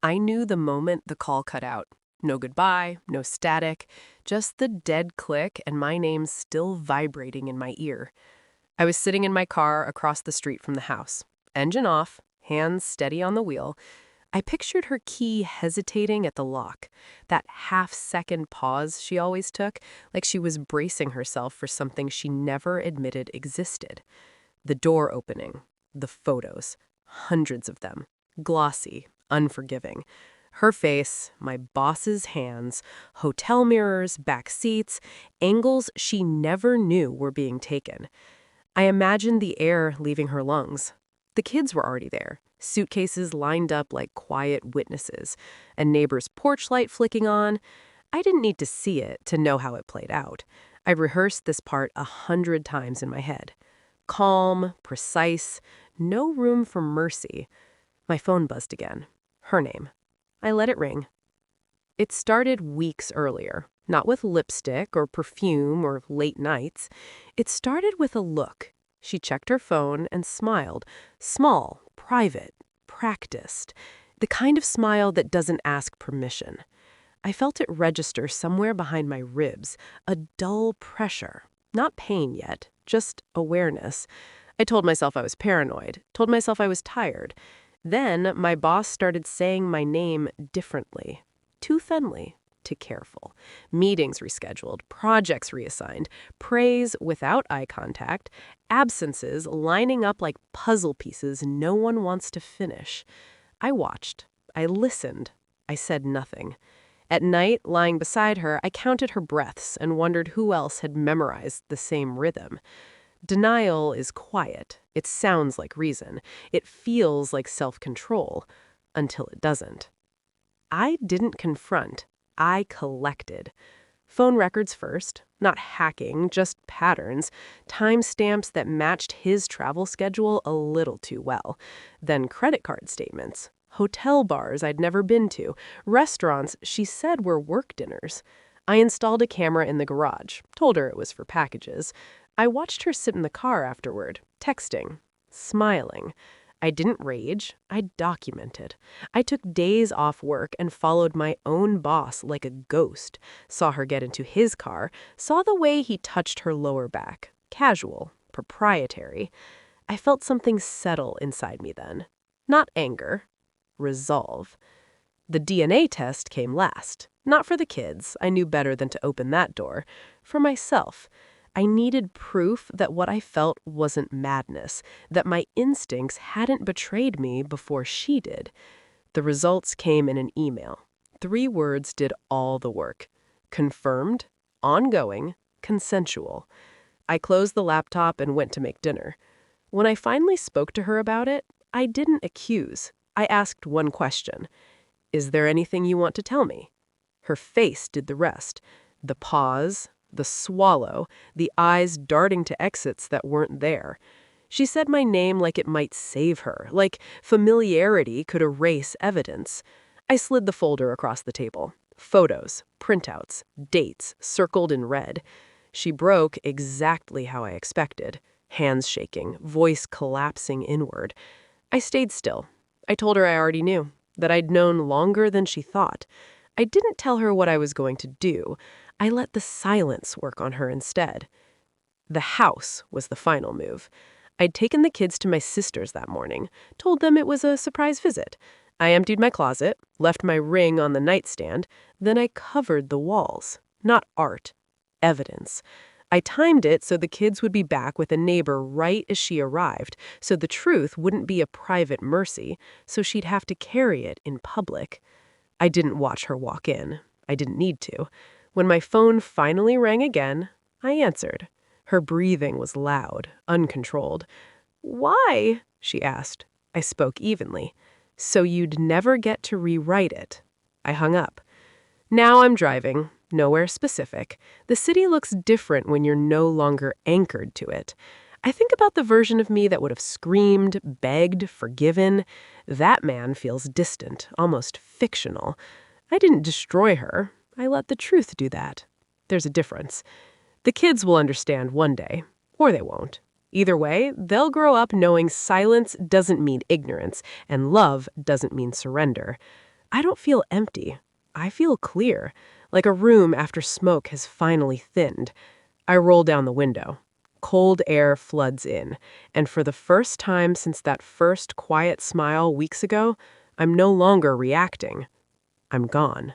I knew the moment the call cut out. No goodbye, no static, just the dead click and my name still vibrating in my ear. I was sitting in my car across the street from the house. Engine off, hands steady on the wheel. I pictured her key hesitating at the lock, that half-second pause she always took, like she was bracing herself for something she never admitted existed. The door opening, the photos, hundreds of them, glossy, unforgiving. Her face, my boss's hands, hotel mirrors, back seats, angles she never knew were being taken. I imagined the air leaving her lungs. The kids were already there, suitcases lined up like quiet witnesses, a neighbor's porch light flicking on. I didn't need to see it to know how it played out. I rehearsed this part 100 times in my head. Calm, precise, no room for mercy. My phone buzzed again. Her name. I let it ring. It started weeks earlier, not with lipstick or perfume or late nights. It started with a look. She checked her phone and smiled. Small, private, practiced. The kind of smile that doesn't ask permission. I felt it register somewhere behind my ribs, a dull pressure. Not pain yet, just awareness. I told myself I was paranoid, told myself I was tired. Then my boss started saying my name differently. Too thinly, too careful. Meetings rescheduled, projects reassigned, praise without eye contact, absences lining up like puzzle pieces no one wants to finish. I watched. I listened. I said nothing. At night, lying beside her, I counted her breaths and wondered who else had memorized the same rhythm. Denial is quiet. It sounds like reason. It feels like self-control, until it doesn't. I didn't confront. I collected. Phone records first, not hacking, just patterns, timestamps that matched his travel schedule a little too well. Then credit card statements, hotel bars I'd never been to, restaurants she said were work dinners. I installed a camera in the garage, told her it was for packages. I watched her sit in the car afterward, texting, smiling. I didn't rage, I documented. I took days off work and followed my own boss like a ghost, saw her get into his car, saw the way he touched her lower back, casual, proprietary. I felt something settle inside me then. Not anger, resolve. The DNA test came last. Not for the kids, I knew better than to open that door. For myself. I needed proof that what I felt wasn't madness, that my instincts hadn't betrayed me before she did. The results came in an email. 3 words did all the work. Confirmed, ongoing, consensual. I closed the laptop and went to make dinner. When I finally spoke to her about it, I didn't accuse. I asked one question. Is there anything you want to tell me? Her face did the rest. The pause, the swallow, the eyes darting to exits that weren't there. She said my name like it might save her, like familiarity could erase evidence. I slid the folder across the table. Photos, printouts, dates, circled in red. She broke exactly how I expected. Hands shaking, voice collapsing inward. I stayed still. I told her I already knew, that I'd known longer than she thought. I didn't tell her what I was going to do. I let the silence work on her instead. The house was the final move. I'd taken the kids to my sister's that morning, told them it was a surprise visit. I emptied my closet, left my ring on the nightstand, then I covered the walls. Not art, evidence. I timed it so the kids would be back with a neighbor right as she arrived, so the truth wouldn't be a private mercy, so she'd have to carry it in public. I didn't watch her walk in. I didn't need to. When my phone finally rang again, I answered. Her breathing was loud, uncontrolled. "Why?" she asked. I spoke evenly. "So you'd never get to rewrite it." I hung up. Now I'm driving, nowhere specific. The city looks different when you're no longer anchored to it. I think about the version of me that would have screamed, begged, forgiven. That man feels distant, almost fictional. I didn't destroy her. I let the truth do that. There's a difference. The kids will understand one day, or they won't. Either way, they'll grow up knowing silence doesn't mean ignorance, and love doesn't mean surrender. I don't feel empty. I feel clear, like a room after smoke has finally thinned. I roll down the window. Cold air floods in, and for the first time since that first quiet smile weeks ago, I'm no longer reacting. I'm gone.